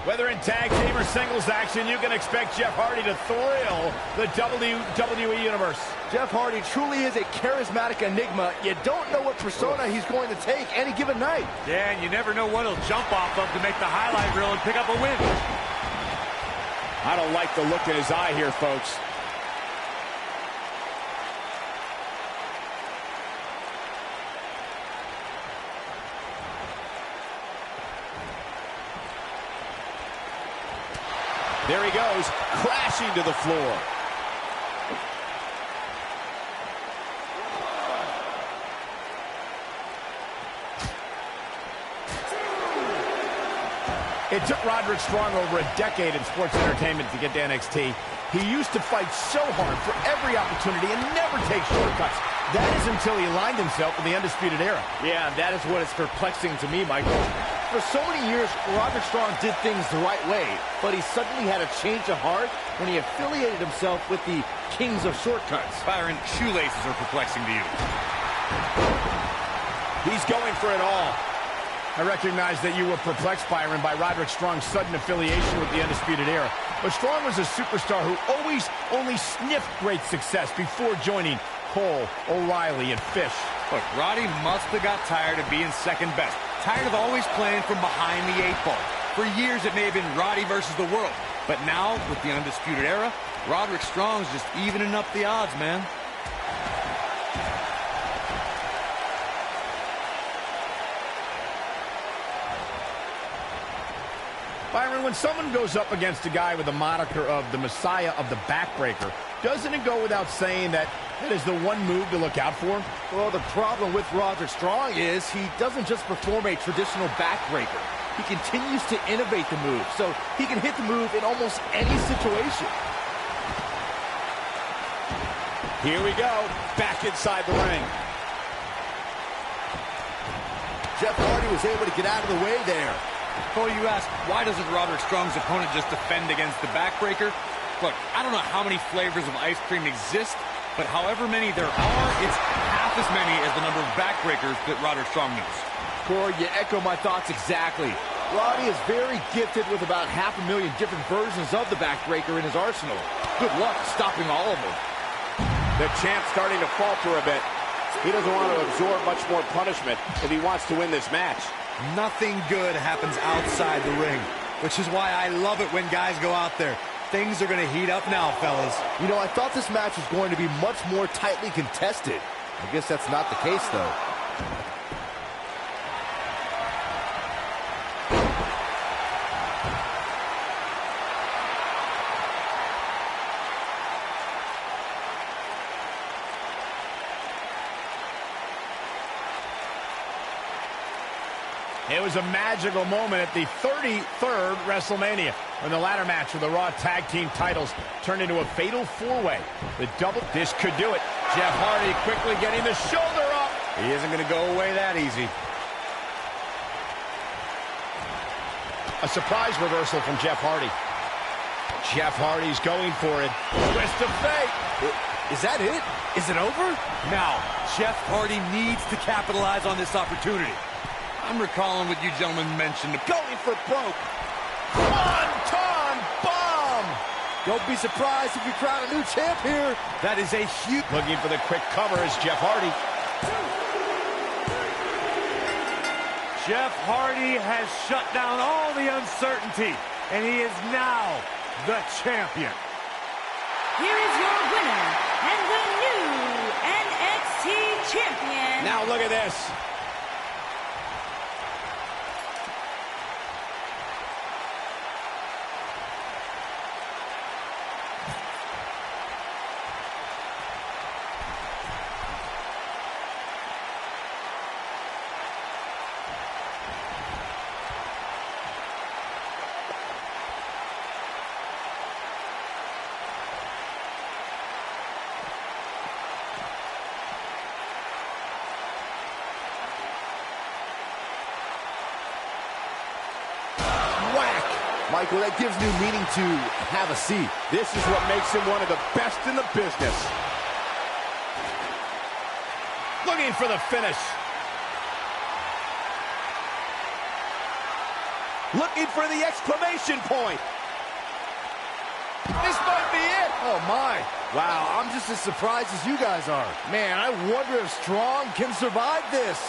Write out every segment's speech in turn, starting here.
Whether in tag team or singles action, you can expect Jeff Hardy to thrill the WWE Universe. Jeff Hardy truly is a charismatic enigma. You don't know what persona he's going to take any given night. Yeah, and you never know what he'll jump off of to make the highlight reel and pick up a win. I don't like the look in his eye here, folks. There he goes, crashing to the floor. It took Roderick Strong over a decade in sports entertainment to get to NXT. He used to fight so hard for every opportunity and never take shortcuts. That is until he aligned himself with the Undisputed Era. Yeah, that is what is perplexing to me, Michael. For so many years, Roderick Strong did things the right way, but he suddenly had a change of heart when he affiliated himself with the Kings of Shortcuts. Byron, shoelaces are perplexing to you. He's going for it all. I recognize that you were perplexed, Byron, by Roderick Strong's sudden affiliation with the Undisputed Era. But Strong was a superstar who always only sniffed great success before joining Cole, O'Reilly, and Fish. Look, Roddy must have got tired of being second best. Tired of always playing from behind the 8 ball. For years, it may have been Roddy versus the world. But now, with the Undisputed Era, Roderick Strong's just evening up the odds, man. Byron, when someone goes up against a guy with the moniker of the Messiah of the Backbreaker, doesn't it go without saying that that is the one move to look out for? Well, the problem with Roderick Strong is he doesn't just perform a traditional backbreaker. He continues to innovate the move, so he can hit the move in almost any situation. Here we go, back inside the ring. Jeff Hardy was able to get out of the way there. Cole, you ask, why doesn't Roderick Strong's opponent just defend against the backbreaker? Look, I don't know how many flavors of ice cream exist, but however many there are, it's half as many as the number of backbreakers that Roderick Strong knows. Corey, you echo my thoughts exactly. Roddy is very gifted with about 500,000 different versions of the backbreaker in his arsenal. Good luck stopping all of them. The champ's starting to falter a bit. He doesn't want to absorb much more punishment if he wants to win this match. Nothing good happens outside the ring, which is why I love it when guys go out there. Things are going to heat up now, fellas. You know, I thought this match was going to be much more tightly contested. I guess that's not the case, though. It was a magical moment at the 33rd WrestleMania when the ladder match for the Raw Tag Team titles turned into a fatal four-way. The double, this could do it. Jeff Hardy quickly getting the shoulder up. He isn't going to go away that easy. A surprise reversal from Jeff Hardy. Jeff Hardy's going for it. Twist of fate. Is that it? Is it over? Now, Jeff Hardy needs to capitalize on this opportunity. I'm recalling what you gentlemen mentioned. Going for broke. One-ton bomb. Don't be surprised if you crown a new champ here. That is a huge... Looking for the quick cover is Jeff Hardy. Jeff Hardy has shut down all the uncertainty, and he is now the champion. Here is your winner and the new NXT champion. Now look at this. Michael, that gives new meaning to have a seat. This is what makes him one of the best in the business. Looking for the finish. looking for the exclamation point. This might be it. Oh, my. Wow, I'm just as surprised as you guys are. Man, I wonder if Strong can survive this.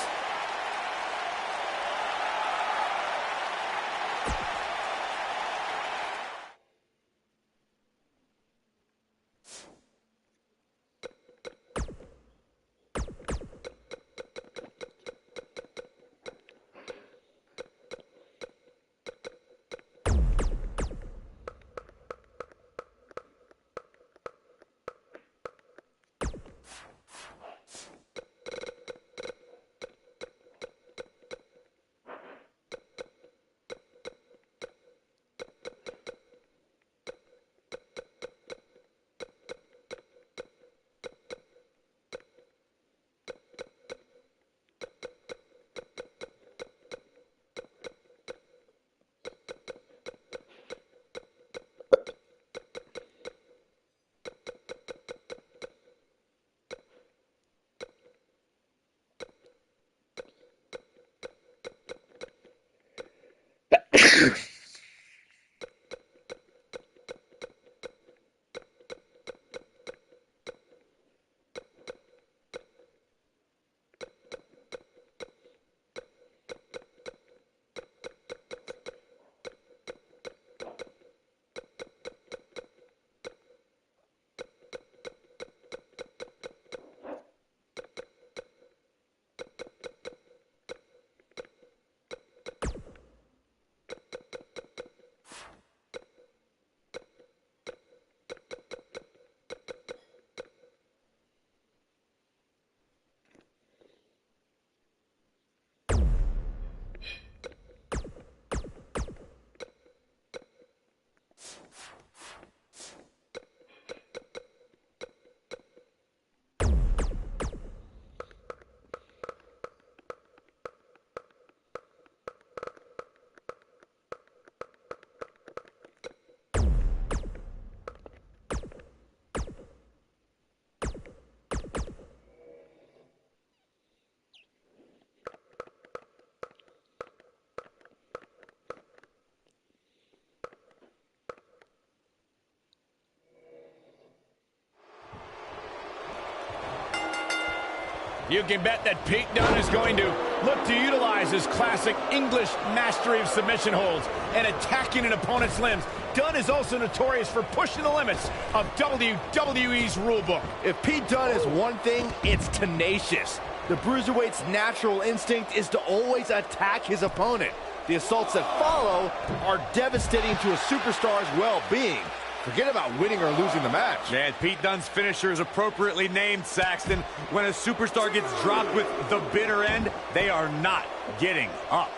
You can bet that Pete Dunne is going to look to utilize his classic English mastery of submission holds and attacking an opponent's limbs. Dunne is also notorious for pushing the limits of WWE's rulebook. If Pete Dunne is one thing, it's tenacious. The Bruiserweight's natural instinct is to always attack his opponent. The assaults that follow are devastating to a superstar's well-being. Forget about winning or losing the match. And Pete Dunne's finisher is appropriately named, Saxton. When a superstar gets dropped with the bitter end, they are not getting up.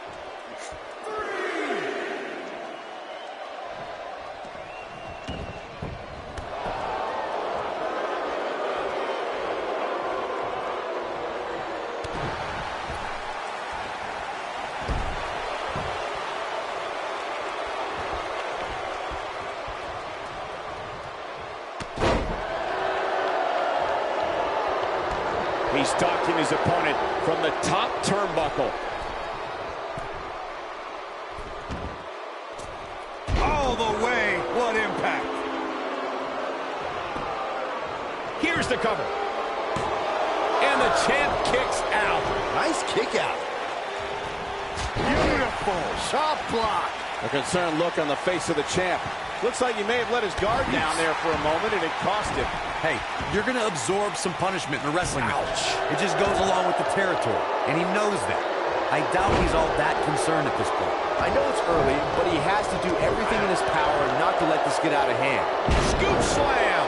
He's stalking his opponent from the top turnbuckle. All the way, what impact. Here's the cover. And the champ kicks out. Nice kick out. Beautiful shot block. A concerned look on the face of the champ. Looks like he may have let his guard down there for a moment, and it cost him. Hey, you're going to absorb some punishment in a wrestling match. It just goes along with the territory, and he knows that. I doubt he's all that concerned at this point. I know it's early, but he has to do everything in his power not to let this get out of hand. Scoop slam!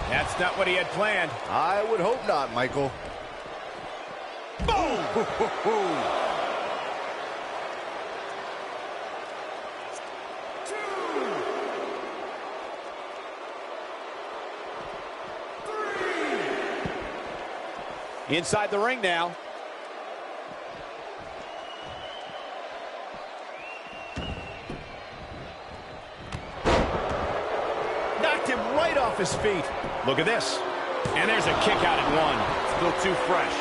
That's not what he had planned. I would hope not, Michael. Boom! Inside the ring now. Knocked him right off his feet. Look at this. And there's a kick out at one. Still too fresh.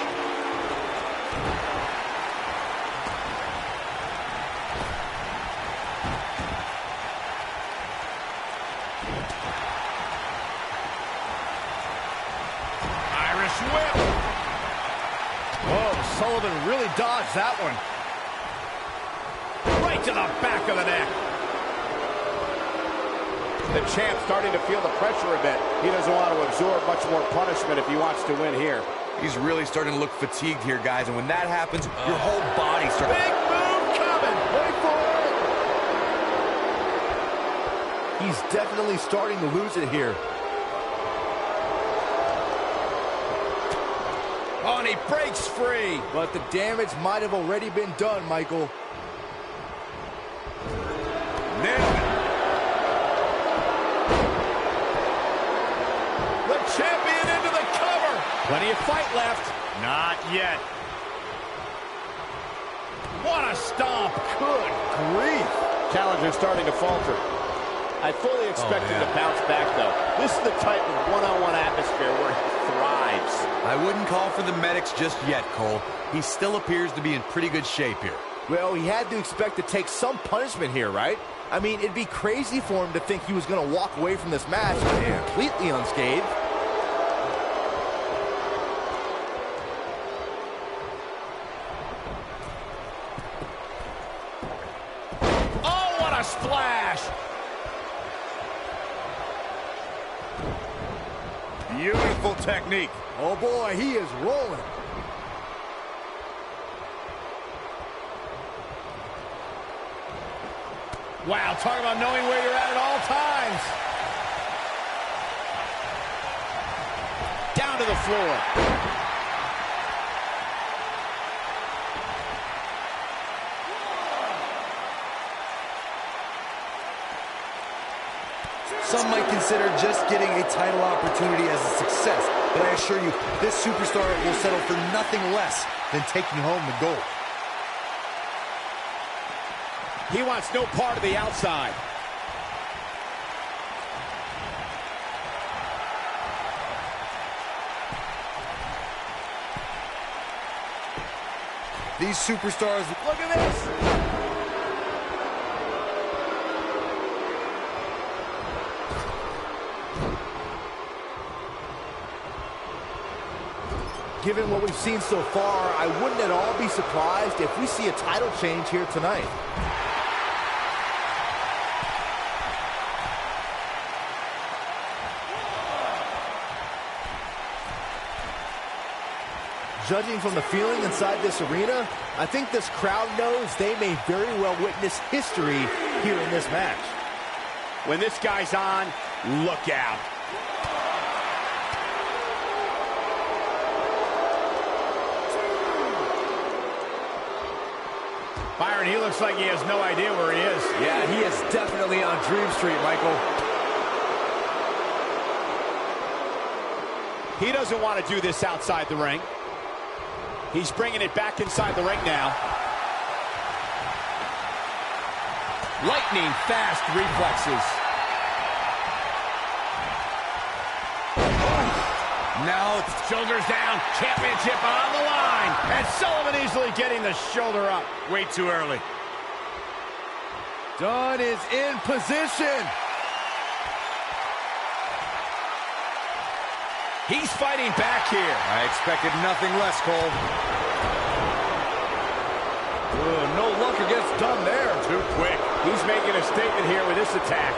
Irish whip. Oh, Sullivan really dodged that one. Right to the back of the neck. The champ starting to feel the pressure a bit. He doesn't want to absorb much more punishment if he wants to win here. He's really starting to look fatigued here, guys, and when that happens, your whole body starts... Big move coming. Wait for it. He's definitely starting to lose it here. Oh, and he breaks free. But the damage might have already been done, Michael. Nailed it. The champion into the cover. Plenty of fight left. Not yet. What a stomp. Good grief. Challenger's starting to falter. I fully expect him to bounce back, though. This is the type of one-on-one atmosphere where he thrives. I wouldn't call for the medics just yet, Cole. He still appears to be in pretty good shape here. Well, he had to expect to take some punishment here, right? I mean, it'd be crazy for him to think he was going to walk away from this match completely unscathed. Oh, what a splash. Beautiful technique. Oh, boy, he is rolling. Wow, talk about knowing where you're at all times. Down to the floor. Some might consider just getting a title opportunity as a success, but I assure you, this superstar will settle for nothing less than taking home the gold. He wants no part of the outside. These superstars, Look at this. Given what we've seen so far, I wouldn't at all be surprised if we see a title change here tonight. Judging from the feeling inside this arena, I think this crowd knows they may very well witness history here in this match. When this guy's on, look out. Byron, he looks like he has no idea where he is. Yeah, he is definitely on Dream Street, Michael. He doesn't want to do this outside the ring. He's bringing it back inside the ring now. Lightning fast reflexes. Now it's shoulders down, championship on the line. And Sullivan easily getting the shoulder up. Way too early. Dunn is in position. He's fighting back here. I expected nothing less, Cole. No luck against Dunn there. Too quick. He's making a statement here with this attack.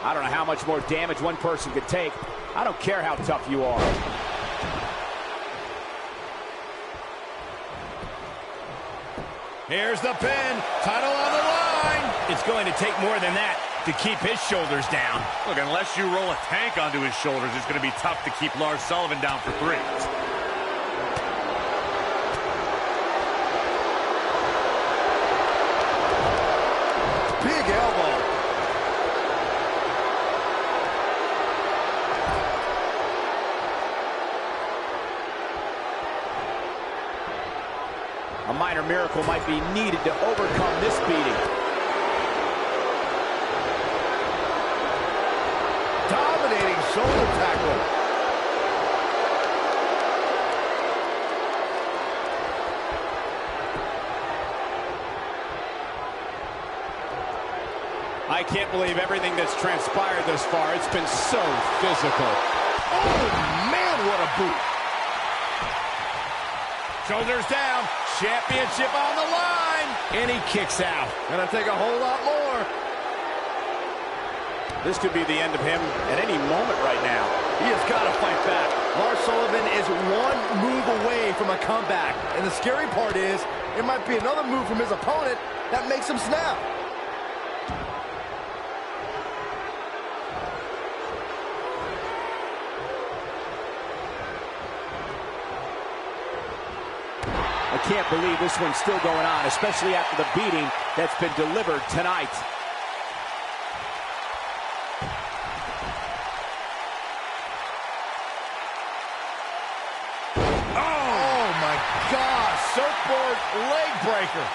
I don't know how much more damage one person could take. I don't care how tough you are. Here's the pin. Title on the line. It's going to take more than that to keep his shoulders down. Look, unless you roll a tank onto his shoulders, it's going to be tough to keep Lars Sullivan down for 3. Big elbow. A minor miracle might be needed to overcome this beating. Dominating shoulder tackle. I can't believe everything that's transpired thus far. It's been so physical. Oh, man, what a boot. Shoulders down. Championship on the line. And he kicks out. Gonna take a whole lot more. This could be the end of him at any moment right now. He has got to fight back. Lars Sullivan is one move away from a comeback. And the scary part is, it might be another move from his opponent that makes him snap. I can't believe this one's still going on, especially after the beating that's been delivered tonight. Oh my gosh, surfboard leg breaker.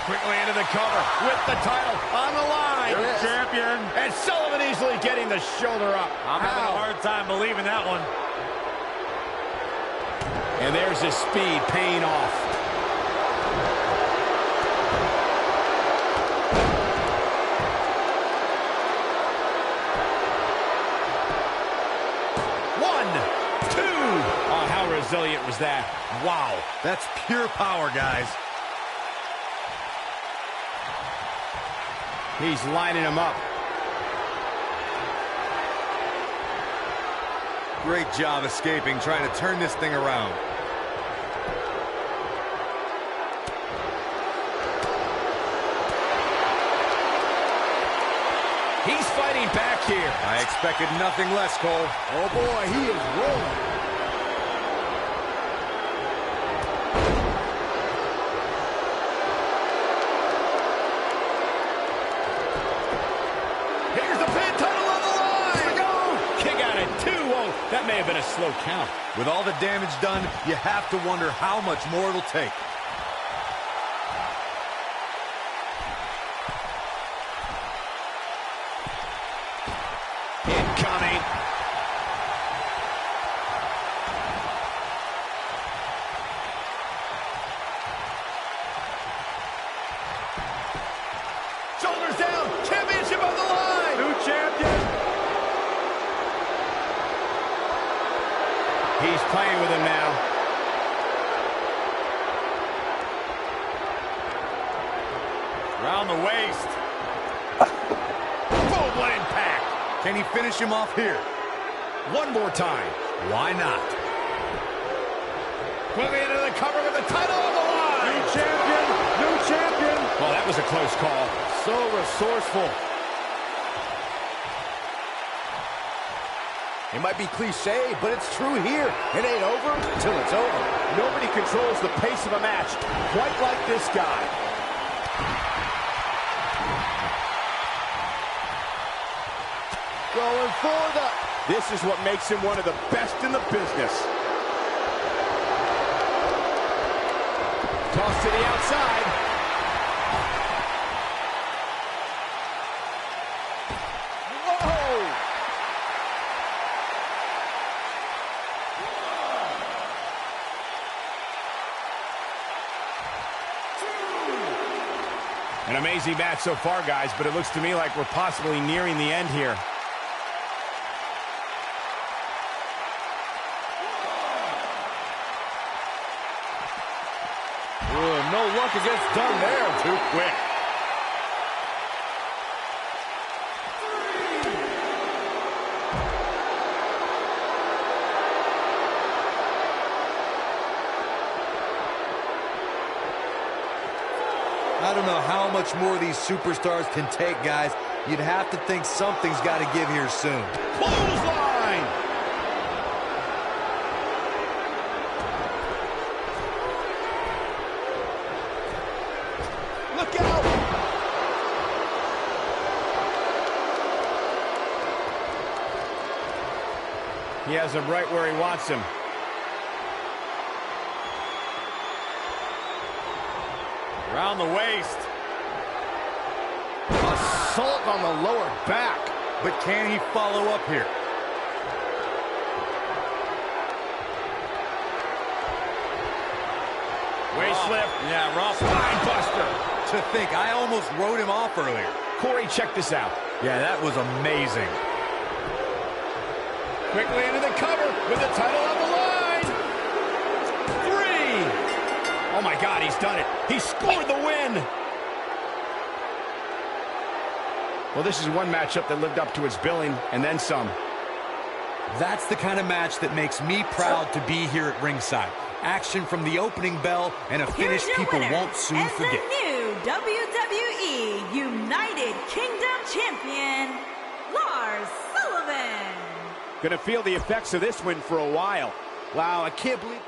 Quickly into the cover with the title on the line. Champion. And Sullivan easily getting the shoulder up. I'm having a hard time believing that one. And there's his speed paying off. One, two. Oh, how resilient was that? Wow. That's pure power, guys. He's lining him up. Great job escaping, trying to turn this thing around. He's fighting back here. I expected nothing less, Cole. Oh boy, he is rolling. Here's the pin, title on the line. Here we go. Kick out at 2. Whoa, that may have been a slow count. With all the damage done, you have to wonder how much more it'll take. Incoming. Shoulders down. Championship on the line. New champion. He's playing with him now. Around the waist. Boom, what impact. Can he finish him off here? One more time. Why not? Quickly into the cover with the title on the line. New champion. New champion. Well, that was a close call. So resourceful. It might be cliche, but it's true here. It ain't over till it's over. Nobody controls the pace of a match quite like this guy. Going for the... This is what makes him one of the best in the business. Toss to the outside. Whoa! An amazing match so far, guys, but it looks to me like we're possibly nearing the end here. No luck gets done there. Too quick. I don't know how much more these superstars can take, guys. You'd have to think something's got to give here soon. Clothesline! Look out! He has him right where he wants him. Around the waist. Assault on the lower back. But can he follow up here? Waist lift. Yeah, Ross. Spine buster. To think, I almost wrote him off earlier. Corey, check this out. Yeah, that was amazing. Quickly into the cover with the title on the line. 3. Oh, my God, he's done it. He scored the win. Well, this is one matchup that lived up to its billing and then some. That's the kind of match that makes me proud to be here at ringside. Action from the opening bell and a finish people won't soon forget. The new WWE United Kingdom Champion, Lars Sullivan. Gonna feel the effects of this win for a while. Wow, I can't believe...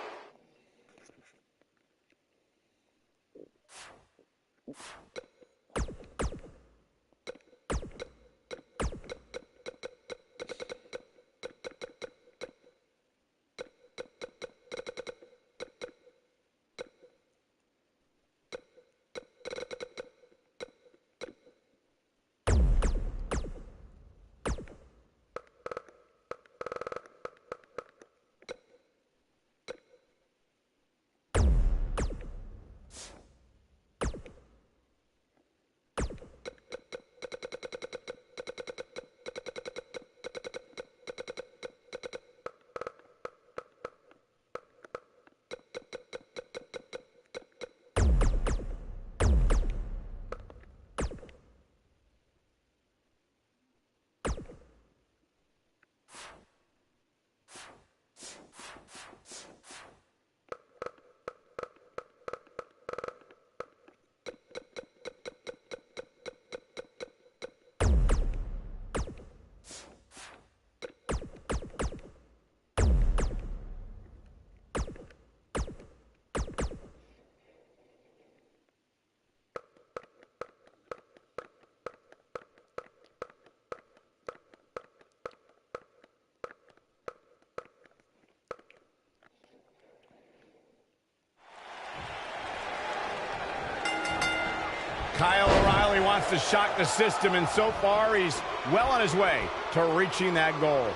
Kyle O'Reilly wants to shock the system, and so far he's well on his way to reaching that goal.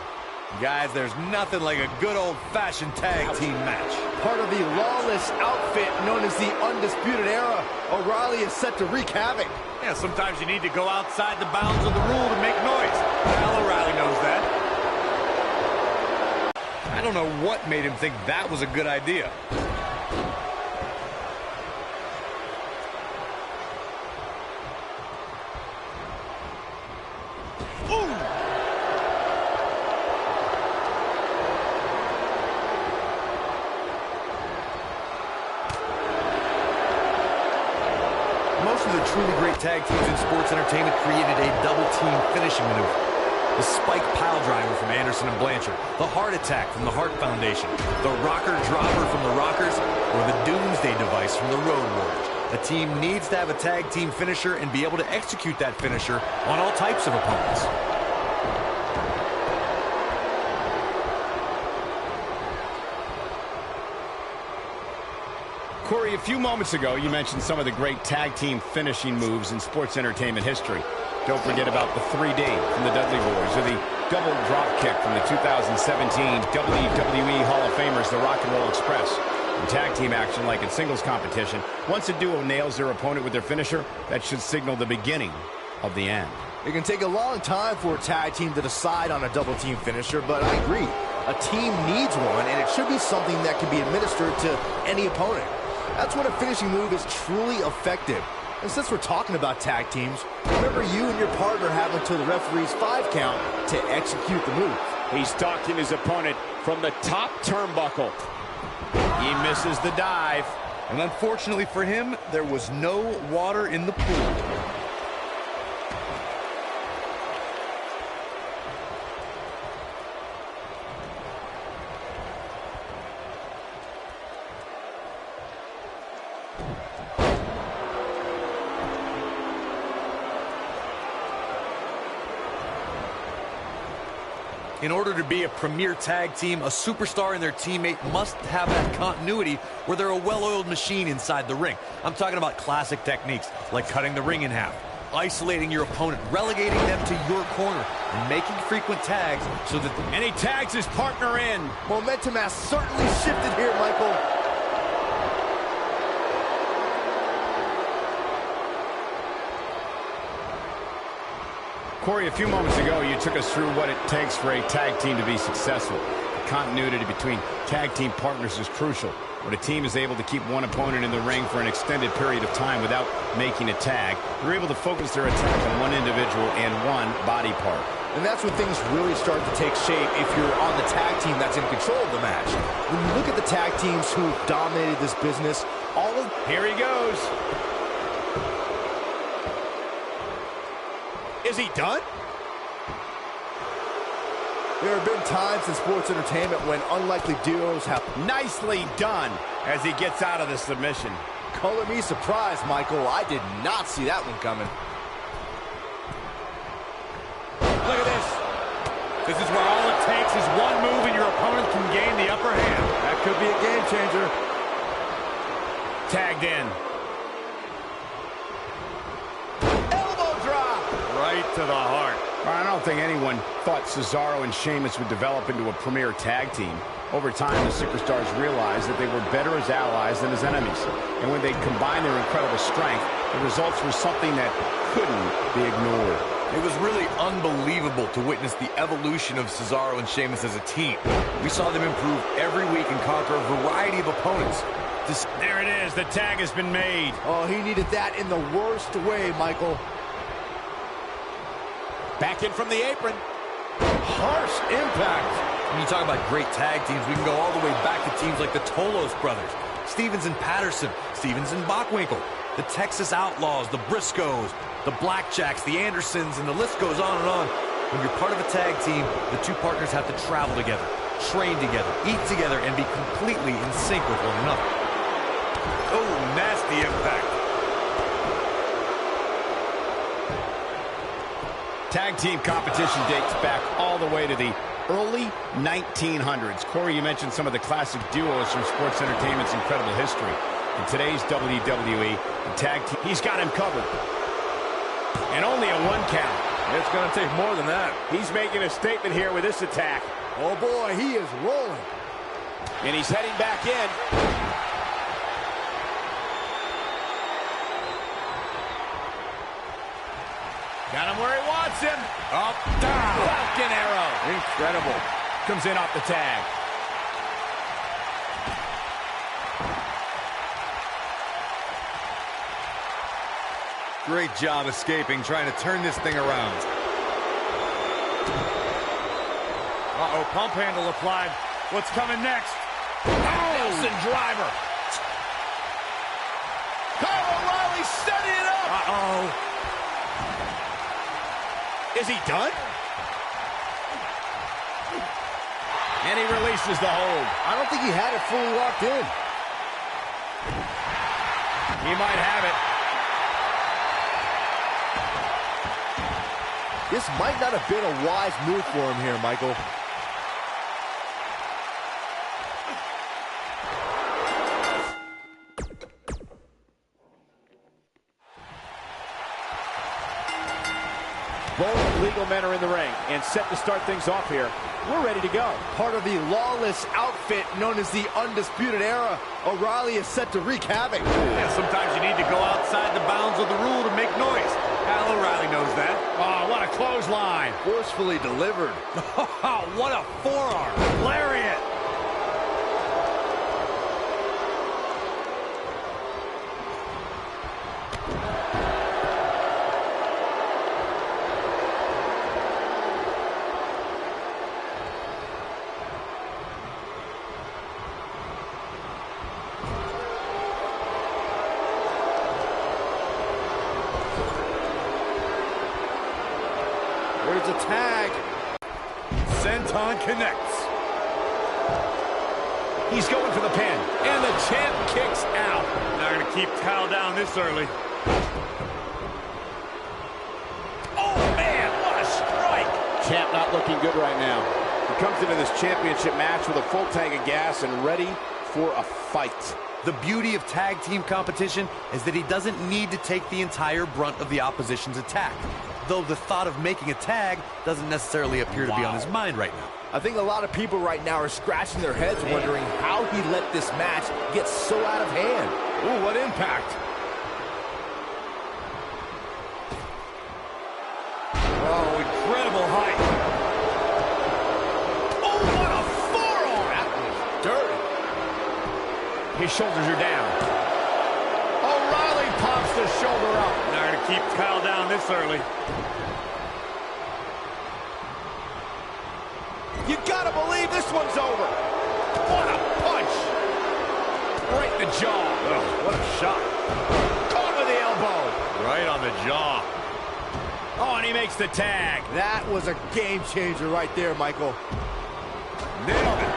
Guys, there's nothing like a good old-fashioned tag team match. Part of the lawless outfit known as the Undisputed Era, O'Reilly is set to wreak havoc. Yeah, sometimes you need to go outside the bounds of the rule to make noise. Kyle O'Reilly knows that. I don't know what made him think that was a good idea. Most of the truly great tag teams in sports entertainment created a double-team finishing maneuver. The spike pile driver from Anderson and Blanchard, the heart attack from the Hart Foundation, the rocker dropper from the Rockers, or the doomsday device from the Road Warriors. A team needs to have a tag team finisher and be able to execute that finisher on all types of opponents. Corey, a few moments ago, you mentioned some of the great tag team finishing moves in sports entertainment history. Don't forget about the 3D from the Dudley Boys, or the double drop kick from the 2017 WWE Hall of Famers, the Rock and Roll Express. In tag team action, like in singles competition, once a duo nails their opponent with their finisher, that should signal the beginning of the end. It can take a long time for a tag team to decide on a double team finisher, but I agree. A team needs one, and it should be something that can be administered to any opponent. That's when a finishing move is truly effective. And since we're talking about tag teams, remember you and your partner have until the referee's 5 count to execute the move. He's stalking his opponent from the top turnbuckle. He misses the dive. And unfortunately for him, there was no water in the pool. In order to be a premier tag team, a superstar and their teammate must have that continuity where they're a well-oiled machine inside the ring. I'm talking about classic techniques like cutting the ring in half, isolating your opponent, relegating them to your corner, and making frequent tags so that... And he tags his partner in. Momentum has certainly shifted here, Michael. Corey, a few moments ago, you took us through what it takes for a tag team to be successful. The continuity between tag team partners is crucial. When a team is able to keep one opponent in the ring for an extended period of time without making a tag, they're able to focus their attack on one individual and one body part. And that's when things really start to take shape if you're on the tag team that's in control of the match. When you look at the tag teams who dominated this business, all of... Here he goes. Is he done? There have been times in sports entertainment when unlikely duos have... Nicely done as he gets out of the submission. Color me surprised, Michael. I did not see that one coming. Look at this. This is where all it takes is one move and your opponent can gain the upper hand. That could be a game changer. Tagged in. Right to the heart. I don't think anyone thought Cesaro and Sheamus would develop into a premier tag team. Over time, the superstars realized that they were better as allies than as enemies. And when they combined their incredible strength, the results were something that couldn't be ignored. It was really unbelievable to witness the evolution of Cesaro and Sheamus as a team. We saw them improve every week and conquer a variety of opponents. There it is. The tag has been made. Oh, he needed that in the worst way, Michael. Back in from the apron. Harsh impact. When you talk about great tag teams, we can go all the way back to teams like the Tolos brothers, Stevens and Patterson, Stevens and Bockwinkel, the Texas Outlaws, the Briscoes, the Blackjacks, the Andersons, and the list goes on and on. When you're part of a tag team, the two partners have to travel together, train together, eat together, and be completely in sync with one another. Oh, nasty impact. Tag team competition dates back all the way to the early 1900s. Corey, you mentioned some of the classic duos from sports entertainment's incredible history. In today's WWE, the tag team, he's got him covered. And only a 1 count. It's going to take more than that. He's making a statement here with this attack. Oh, boy, he is rolling. And he's heading back in. Got him where he wants him. Up, down. Falcon arrow. Incredible. Comes in off the tag. Great job escaping, trying to turn this thing around. Uh-oh, pump handle applied. What's coming next? Nelson driver. Kyle O'Reilly setting it up. Uh-oh. Is he done? And he releases the hold. I don't think he had it fully locked in. He might have it. This might not have been a wise move for him here, Michael. Both legal men are in the ring and set to start things off here. We're ready to go. Part of the lawless outfit known as the Undisputed Era, O'Reilly is set to wreak havoc. Yeah, sometimes you need to go outside the bounds of the rule to make noise. Kyle O'Reilly knows that. Oh, what a clothesline. Forcefully delivered. What a forearm. Lariat. There's a tag. Senton connects. He's going for the pin. And the champ kicks out. Not going to keep Kyle down this early. Oh, man, what a strike. Champ not looking good right now. He comes into this championship match with a full tank of gas and ready for a fight. The beauty of tag team competition is that he doesn't need to take the entire brunt of the opposition's attack, though the thought of making a tag doesn't necessarily appear to be on his mind right now. I think a lot of people right now are scratching their heads wondering how he let this match get so out of hand. Ooh, what impact. Oh, incredible height. Oh, what a forearm! That was dirty. His shoulders are down. O'Reilly pops the shoulder up. Not going to keep Kyle down this early. You gotta believe this one's over. What a punch! Right in the jaw. Oh, what a shot. Caught with the elbow. Right on the jaw. Oh, and he makes the tag. That was a game changer right there, Michael. Nailed it.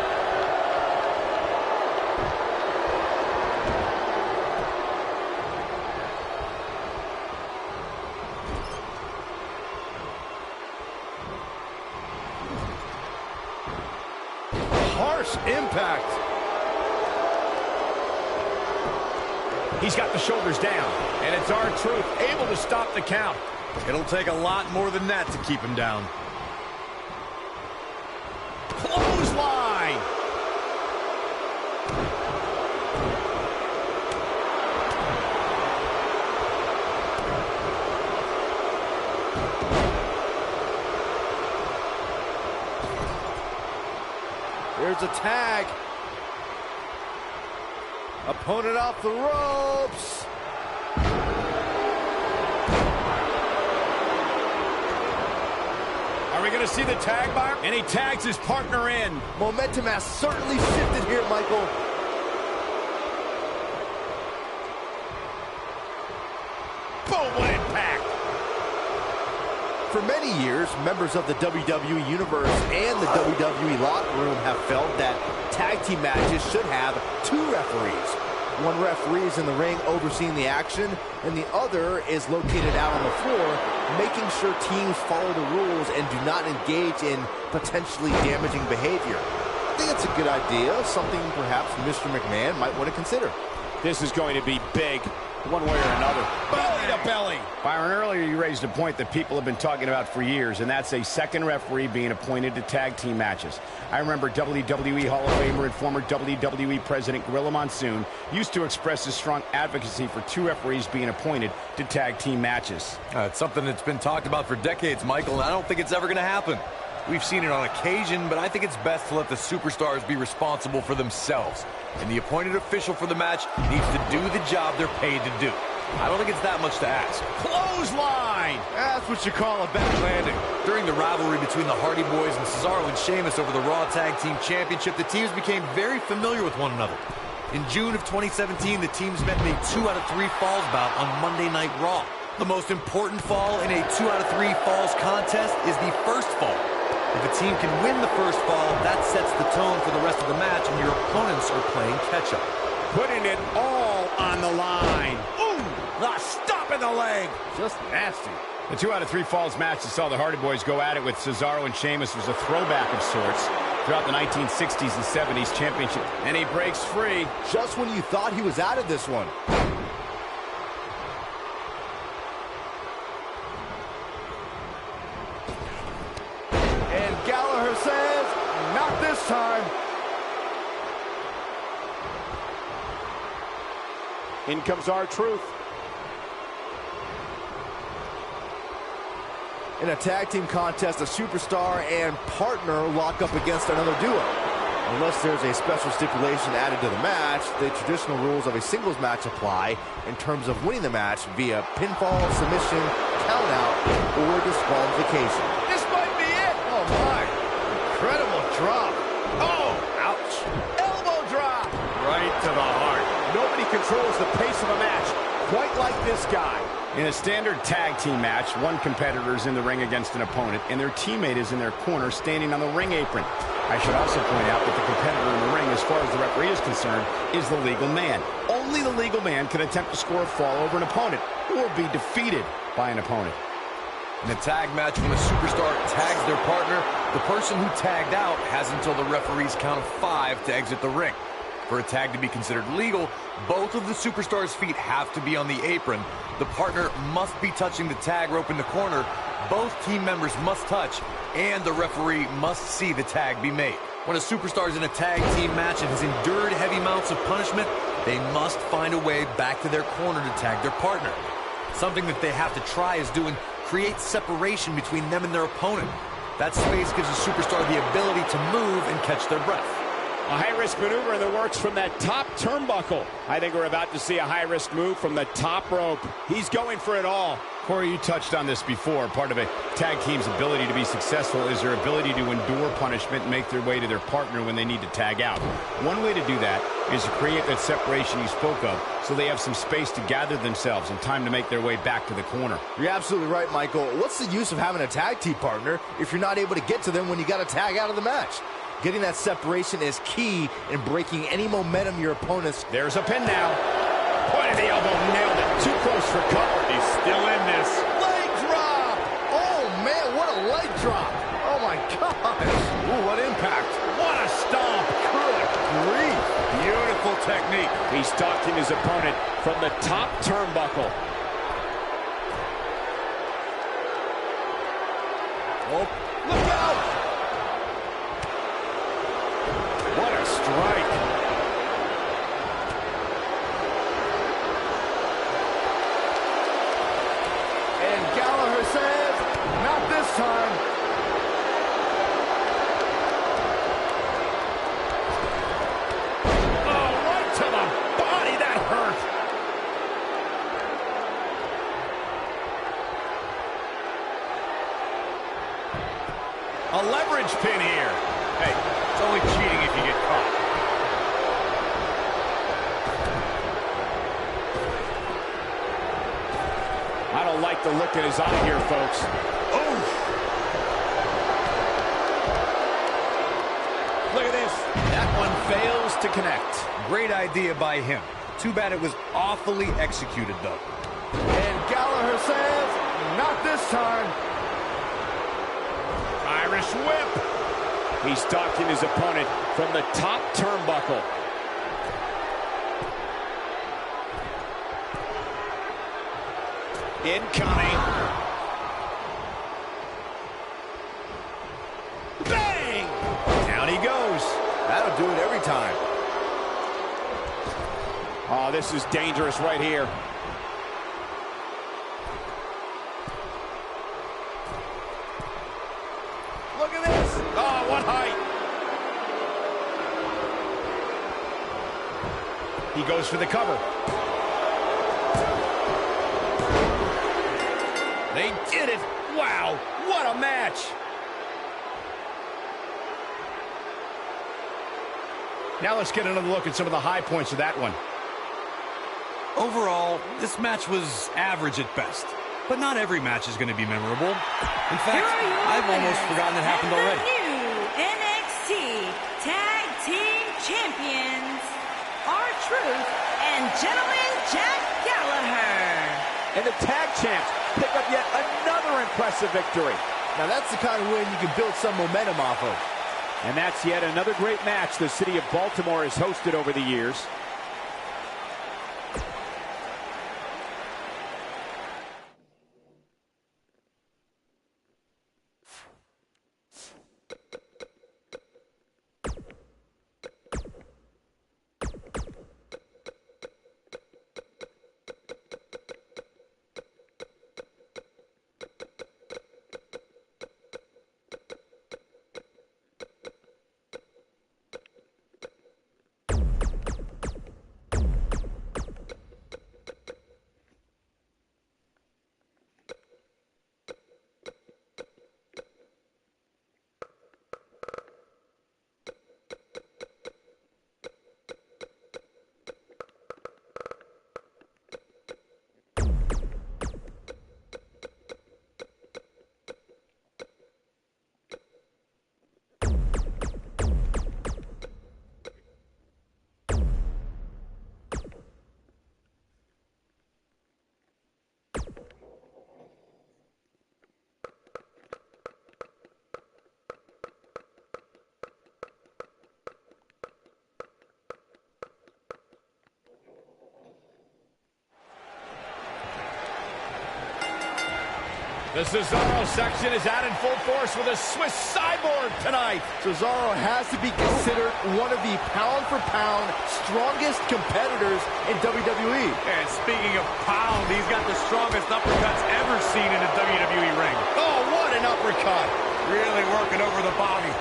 Harsh impact. He's got the shoulders down, and it's R-Truth able to stop the count. It'll take a lot more than that to keep him down. Clothesline. There's a tag. Opponent off the ropes. Are we going to see the tag, Byron? And he tags his partner in. Momentum has certainly shifted here, Michael. Boom, what impact. For many years, members of the WWE Universe and the WWE locker room have felt that tag team matches should have two referees. One referee is in the ring overseeing the action, and the other is located out on the floor, making sure teams follow the rules and do not engage in potentially damaging behavior. I think it's a good idea, something perhaps Mr. McMahon might want to consider. This is going to be big, one way or another. Belly to belly. Byron, earlier you raised a point that people have been talking about for years, and that's a second referee being appointed to tag team matches. I remember WWE Hall of Famer and former WWE President Gorilla Monsoon used to express his strong advocacy for two referees being appointed to tag team matches. It's something that's been talked about for decades, Michael, and I don't think it's ever going to happen. We've seen it on occasion, but I think it's best to let the superstars be responsible for themselves. And the appointed official for the match needs to do the job they're paid to do. I don't think it's that much to ask. Clothesline. That's what you call a bad landing. During the rivalry between the Hardy Boys and Cesaro and Sheamus over the Raw Tag Team Championship, the teams became very familiar with one another. In June of 2017, the teams met in a 2 out of 3 falls bout on Monday Night Raw. The most important fall in a 2 out of 3 falls contest is the first fall. If a team can win the first fall, that sets the tone for the rest of the match, and your opponents are playing catch-up. Putting it all on the line. Ooh, the stop in the leg. Just nasty. The 2 out of 3 falls match that saw the Hardy Boys go at it with Cesaro and Sheamus was a throwback of sorts throughout the 1960s and 70s championship. And he breaks free. Just when you thought he was out of this one. And Gallagher says, not this time. In comes R-Truth. In a tag team contest, a superstar and partner lock up against another duo. Unless there's a special stipulation added to the match, the traditional rules of a singles match apply in terms of winning the match via pinfall, submission, countout, or disqualification. This might be it. Oh my, incredible drop. Oh, ouch. Elbow drop. Right to the heart. Nobody controls the pace of a match quite like this guy. In a standard tag team match, one competitor is in the ring against an opponent, and their teammate is in their corner standing on the ring apron. I should also point out that the competitor in the ring, as far as the referee is concerned, is the legal man. Only the legal man can attempt to score a fall over an opponent or be defeated by an opponent. In a tag match, when a superstar tags their partner, The person who tagged out has until the referee's count of 5 to exit the ring. For a tag to be considered legal, both of the superstars' feet have to be on the apron. The partner must be touching the tag rope in the corner. Both team members must touch, and the referee must see the tag be made. When a superstar is in a tag team match and has endured heavy amounts of punishment, they must find a way back to their corner to tag their partner. Something that they have to try is doing create separation between them and their opponent. That space gives a superstar the ability to move and catch their breath. A high-risk maneuver in the works from that top turnbuckle. I think we're about to see a high-risk move from the top rope. He's going for it all. Corey, you touched on this before. Part of a tag team's ability to be successful is their ability to endure punishment and make their way to their partner when they need to tag out. One way to do that is to create that separation you spoke of, so they have some space to gather themselves and time to make their way back to the corner. You're absolutely right, Michael. What's the use of having a tag team partner if you're not able to get to them when you got to tag out of the match? Getting that separation is key in breaking any momentum your opponents. There's a pin now. Point of the elbow, nailed it. Too close for cover. He's still in this. Leg drop! Oh, man, what a leg drop. Oh, my gosh. Ooh, what impact. What a stomp. Good grief. Beautiful technique. He's stalking his opponent from the top turnbuckle. Oh, look out! What a strike. And Gallagher says, not this time. Oh, right to the body. That hurt. A leverage pin here. Hey, it's only cheating if you get caught. I don't like the look in his eye here, folks. Oh! Look at this. That one fails to connect. Great idea by him. Too bad it was awfully executed, though. And Gallagher says, not this time. Irish whip. He's stalking his opponent from the top turnbuckle. Incoming. Bang! Down he goes. That'll do it every time. Oh, this is dangerous right here. Look at this. Oh, what height. He goes for the cover. They did it. Wow, what a match. Now let's get another look at some of the high points of that one. Overall, this match was average at best. But not every match is going to be memorable. In fact, I've almost forgotten it happened already. The new NXT Tag Team Champions, R-Truth and Gentleman Jack Gallagher. And the tag champs pick up yet another impressive victory. Now that's the kind of win you can build some momentum off of. And that's yet another great match the city of Baltimore has hosted over the years. The Cesaro section is out in full force with a Swiss cyborg tonight. Cesaro has to be considered one of the pound-for-pound strongest competitors in WWE. And speaking of pound, he's got the strongest uppercuts ever seen in a WWE ring. Oh, what an uppercut. Really working over the body.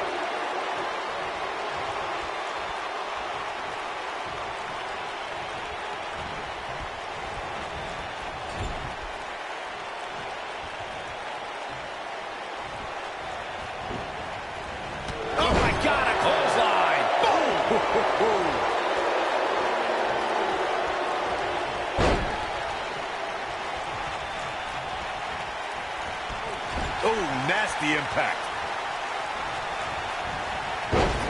Nasty impact.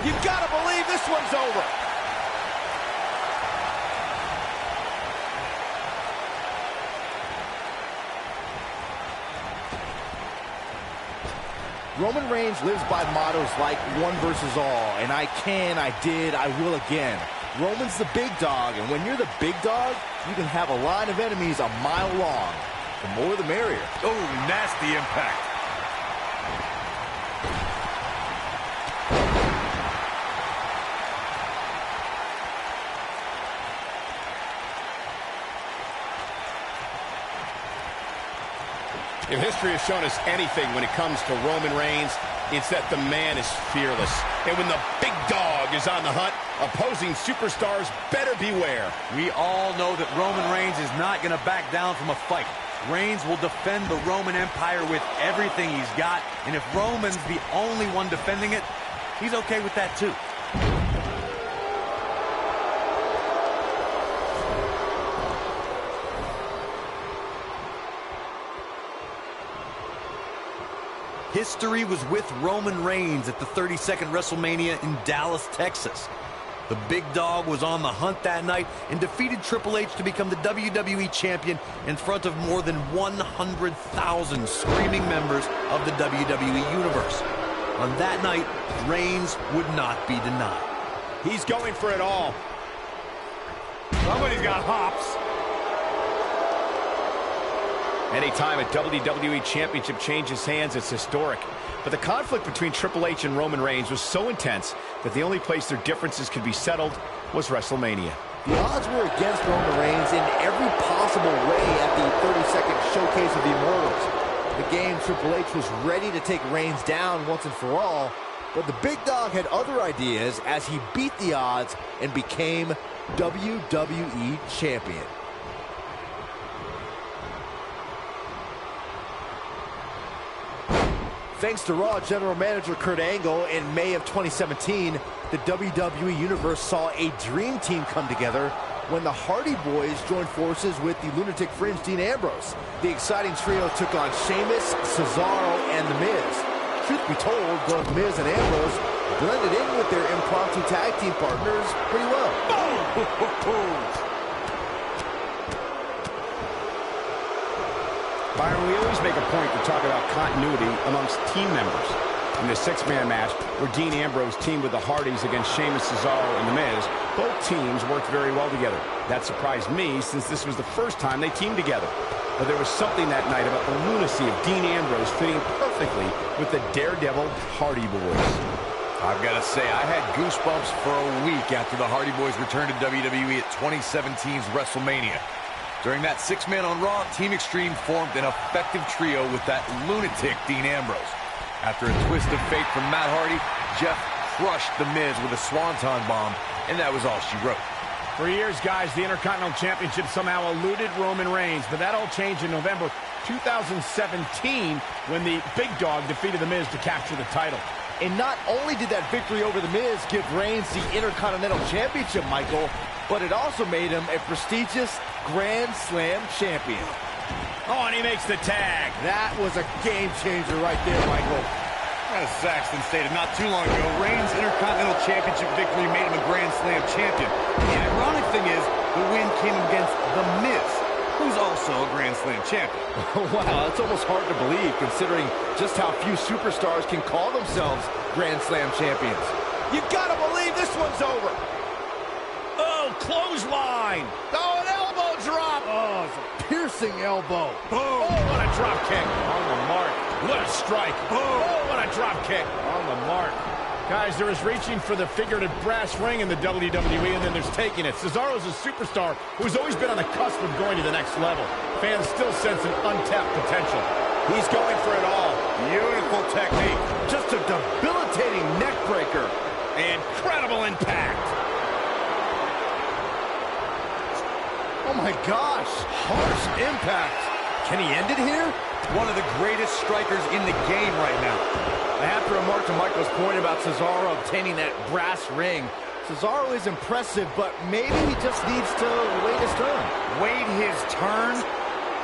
You've got to believe this one's over. Roman Reigns lives by mottos like one versus all, and I can, I did, I will again. Roman's the big dog, and when you're the big dog, you can have a line of enemies a mile long. The more the merrier. Oh, nasty impact. If history has shown us anything when it comes to Roman Reigns, it's that the man is fearless. And when the big dog is on the hunt, opposing superstars better beware. We all know that Roman Reigns is not going to back down from a fight. Reigns will defend the Roman Empire with everything he's got. And if Roman's the only one defending it, he's okay with that too. History was with Roman Reigns at the 32nd WrestleMania in Dallas, Texas. The big dog was on the hunt that night and defeated Triple H to become the WWE Champion in front of more than 100,000 screaming members of the WWE Universe. On that night, Reigns would not be denied. He's going for it all. Somebody's got hops. Anytime a WWE Championship changes hands, it's historic. But the conflict between Triple H and Roman Reigns was so intense that the only place their differences could be settled was WrestleMania. The odds were against Roman Reigns in every possible way at the 32nd Showcase of the Immortals. The game, Triple H was ready to take Reigns down once and for all, but the big dog had other ideas as he beat the odds and became WWE Champion. Thanks to Raw General Manager Kurt Angle, in May of 2017, the WWE Universe saw a dream team come together when the Hardy Boys joined forces with the lunatic fringe Dean Ambrose. The exciting trio took on Sheamus, Cesaro, and The Miz. Truth be told, both Miz and Ambrose blended in with their impromptu tag team partners pretty well. Byron, we always make a point to talk about continuity amongst team members. In the six-man match, where Dean Ambrose teamed with the Hardys against Sheamus, Cesaro, and The Miz, both teams worked very well together. That surprised me, since this was the first time they teamed together. But there was something that night about the lunacy of Dean Ambrose fitting perfectly with the daredevil Hardy Boys. I've got to say, I had goosebumps for a week after the Hardy Boys returned to WWE at 2017's WrestleMania. During that six-man on Raw, Team Extreme formed an effective trio with that lunatic Dean Ambrose. After a twist of fate from Matt Hardy, Jeff crushed The Miz with a swanton bomb, and that was all she wrote. For years, guys, the Intercontinental Championship somehow eluded Roman Reigns, but that all changed in November 2017 when the big dog defeated The Miz to capture the title. And not only did that victory over The Miz give Reigns the Intercontinental Championship, Michael, but it also made him a prestigious Grand Slam champion. Oh, and he makes the tag. That was a game changer right there, Michael. As Saxton stated not too long ago, Reigns' Intercontinental Championship victory made him a Grand Slam champion. The ironic thing is, the win came against The Miz, who's also a Grand Slam champion. Wow, it's almost hard to believe, considering just how few superstars can call themselves Grand Slam champions. You've got to believe this one's over. Oh, clothesline. Oh, an elbow drop. Oh, it's a piercing pulsing elbow. Boom. Oh, what a drop kick. On the mark. What a strike. Boom. Oh, what a drop kick. On the mark. Guys, there is reaching for the figurative brass ring in the WWE, and then there's taking it. Cesaro's a superstar who's always been on the cusp of going to the next level. Fans still sense an untapped potential. He's going for it all. Beautiful technique. Just a debilitating neck breaker. Incredible impact. Oh my gosh, harsh impact. Can he end it here? One of the greatest strikers in the game right now. I have to remark to Michael's point about Cesaro obtaining that brass ring. Cesaro is impressive, but maybe he just needs to wait his turn. Wait his turn?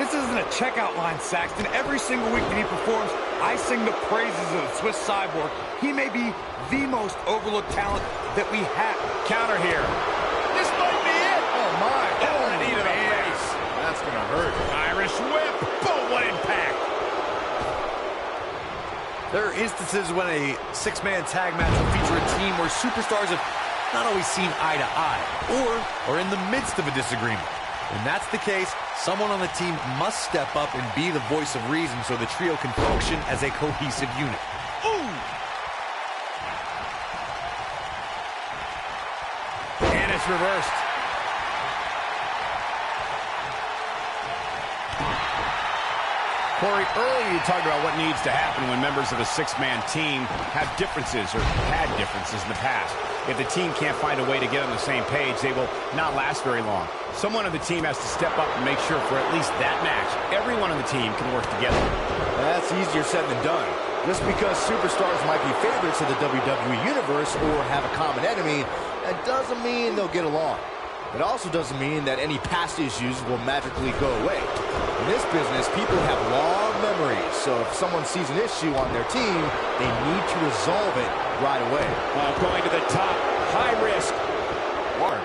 This isn't a checkout line, Saxton. Every single week that he performs, I sing the praises of the Swiss Cyborg. He may be the most overlooked talent that we have. Counter here. This might be it. Oh my. Oh, the knee to the face. That's going to hurt. Irish whip. Boom, what impact. There are instances when a six-man tag match will feature a team where superstars have not always seen eye to eye or are in the midst of a disagreement. When that's the case, someone on the team must step up and be the voice of reason so the trio can function as a cohesive unit. Ooh! And it's reversed. Corey, earlier you talked about what needs to happen when members of a six-man team have differences or had differences in the past. If the team can't find a way to get on the same page, they will not last very long. Someone on the team has to step up and make sure for at least that match, everyone on the team can work together. That's easier said than done. Just because superstars might be favorites of the WWE Universe or have a common enemy, that doesn't mean they'll get along. It also doesn't mean that any past issues will magically go away. In this business, people have long memories, so if someone sees an issue on their team, they need to resolve it right away. Going to the top, high risk. Warren.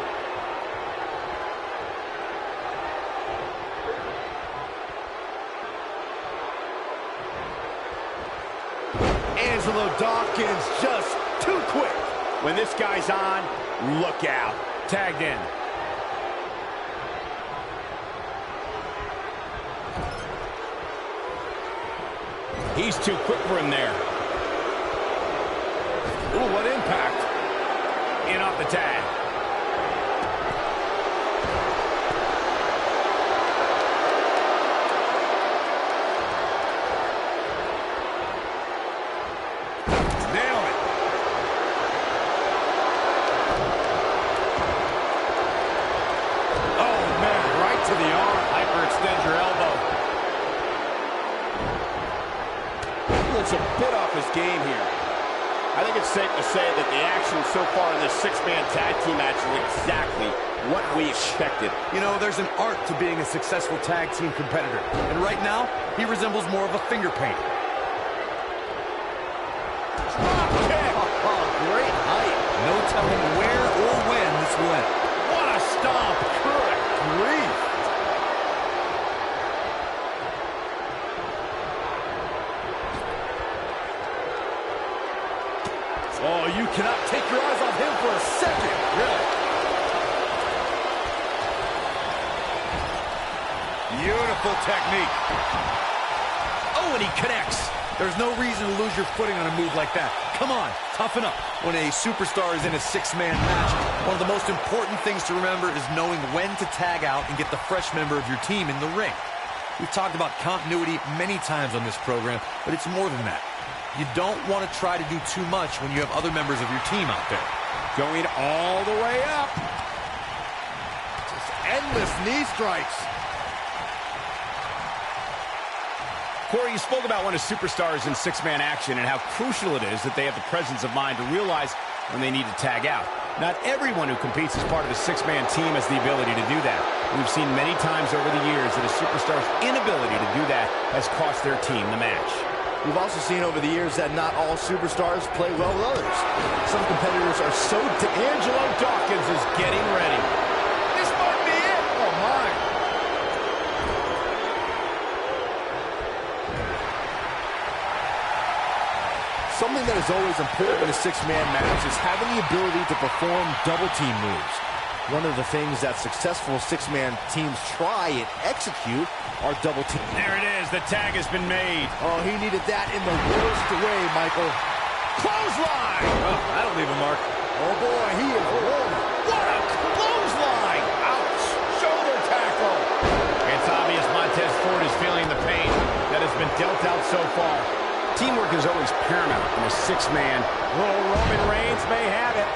Angelo Dawkins just too quick. When this guy's on, look out. Tagged in. He's too quick for him there. Ooh, what impact. In off the tag. Nail it. Oh, man, right to the arm. Hyperextend your elbow. It's a bit off his game here. I think it's safe to say that the action so far in this six-man tag team match is exactly what we expected. You know, there's an art to being a successful tag team competitor. And right now, he resembles more of a finger painter. Drop kick. Oh, great height. No telling where or when this will end. What a stomp. Good grief. Oh, you cannot take your eyes off him for a second. Really. Beautiful technique. Oh, and he connects. There's no reason to lose your footing on a move like that. Come on, toughen up. When a superstar is in a six-man match, one of the most important things to remember is knowing when to tag out and get the fresh member of your team in the ring. We've talked about continuity many times on this program, but it's more than that. You don't want to try to do too much when you have other members of your team out there. Going all the way up. Just endless knee strikes. Corey, you spoke about when a superstar is in six-man action and how crucial it is that they have the presence of mind to realize when they need to tag out. Not everyone who competes as part of a six-man team has the ability to do that. We've seen many times over the years that a superstar's inability to do that has cost their team the match. We've also seen over the years that not all superstars play well with others. Some competitors are so... Angelo Dawkins is getting ready. This might be it. Oh, my. Something that is always important in a six-man match is having the ability to perform double-team moves. One of the things that successful six-man teams try and execute are double teams. There it is. The tag has been made. Oh, he needed that in the worst way, Michael. Clothesline! Oh, that'll leave a mark. Oh, boy, he is rolling. What a clothesline! Ouch! Shoulder tackle. It's obvious Montez Ford is feeling the pain that has been dealt out so far. Teamwork is always paramount in a six-man. Little Roman Reigns may have it.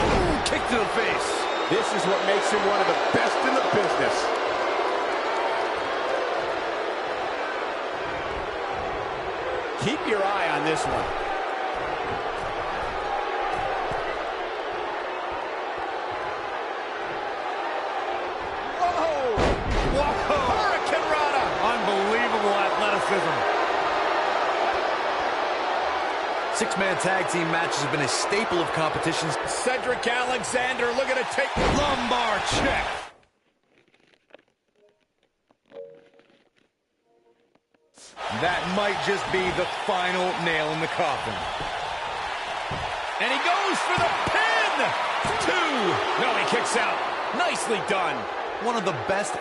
Ooh, kick to the face. This is what makes him one of the best in the business. Keep your eye on this one. Whoa! Whoa! Hurricane Rana! Unbelievable athleticism. Six-man tag team matches have been a staple of competitions. Cedric Alexander looking to take lumbar check. That might just be the final nail in the coffin. And he goes for the pin! 2! No, he kicks out. Nicely done. One of the best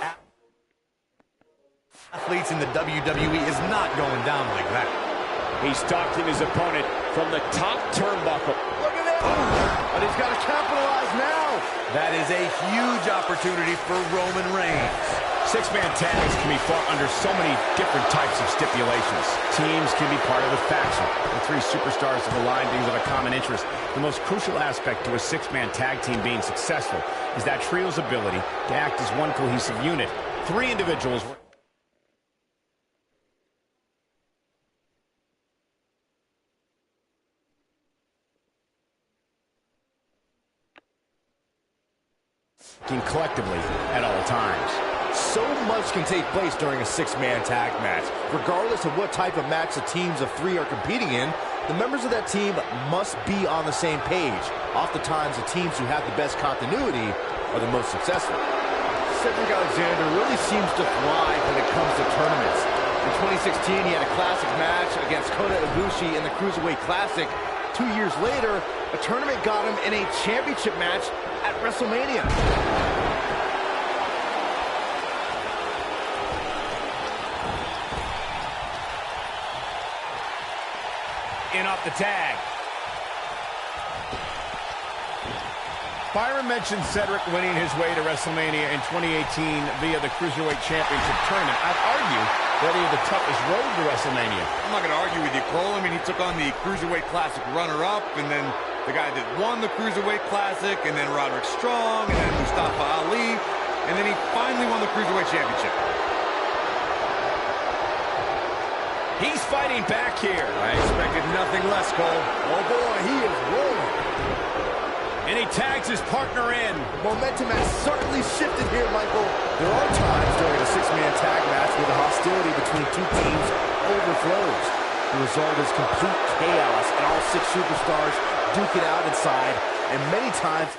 athletes in the WWE is not going down like that. He's stalking his opponent from the top turnbuckle. Look at that! But he's got to capitalize now. That is a huge opportunity for Roman Reigns. Six-man tags can be fought under so many different types of stipulations. Teams can be part of a faction. The three superstars have aligned things of a common interest. The most crucial aspect to a six-man tag team being successful is that trio's ability to act as one cohesive unit. Three individuals... collectively at all times. So much can take place during a six-man tag match. Regardless of what type of match the teams of three are competing in, the members of that team must be on the same page. Oftentimes, the teams who have the best continuity are the most successful. Cedric Alexander really seems to thrive when it comes to tournaments. In 2016, he had a classic match against Kota Ibushi in the Cruiserweight Classic. 2 years later, a tournament got him in a championship match at WrestleMania. In off the tag. Byron mentioned Cedric winning his way to WrestleMania in 2018 via the Cruiserweight Championship Tournament. I'd argue that he had the toughest road to WrestleMania. I'm not going to argue with you, Cole. I mean, he took on the Cruiserweight Classic runner-up, and then the guy that won the Cruiserweight Classic, and then Roderick Strong, and then Mustafa Ali, and then he finally won the Cruiserweight Championship. He's fighting back here. I expected nothing less, Cole. Oh boy, he is rolling. And he tags his partner in. Momentum has certainly shifted here, Michael. There are times during a six-man tag match where the hostility between two teams overflows. The result is complete chaos, and all six superstars duke it out inside, and many times...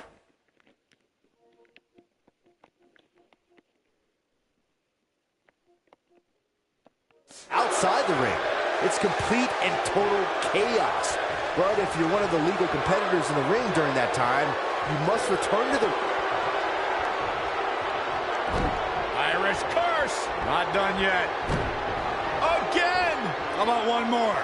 outside the ring, it's complete and total chaos. But if you're one of the legal competitors in the ring during that time, you must return to the... Irish curse. Not done yet. Again. How about one more?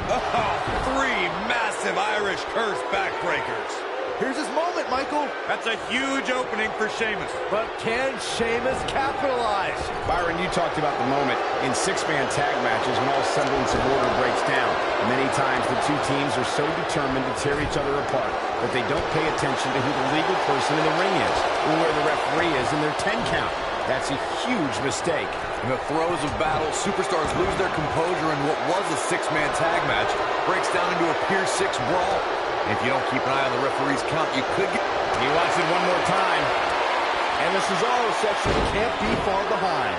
Oh, 3 massive Irish curse backbreakers. Here's his moment, Michael. That's a huge opening for Sheamus. But can Sheamus capitalize? Byron, you talked about the moment in six-man tag matches when all semblance of order breaks down. Many times the two teams are so determined to tear each other apart that they don't pay attention to who the legal person in the ring is or where the referee is in their 10 count. That's a huge mistake. In the throes of battle, superstars lose their composure, and what was a six-man tag match breaks down into a Pier 6 brawl. And if you don't keep an eye on the referee's count, you could get... He wants it one more time. And this is all a section that can't be far behind.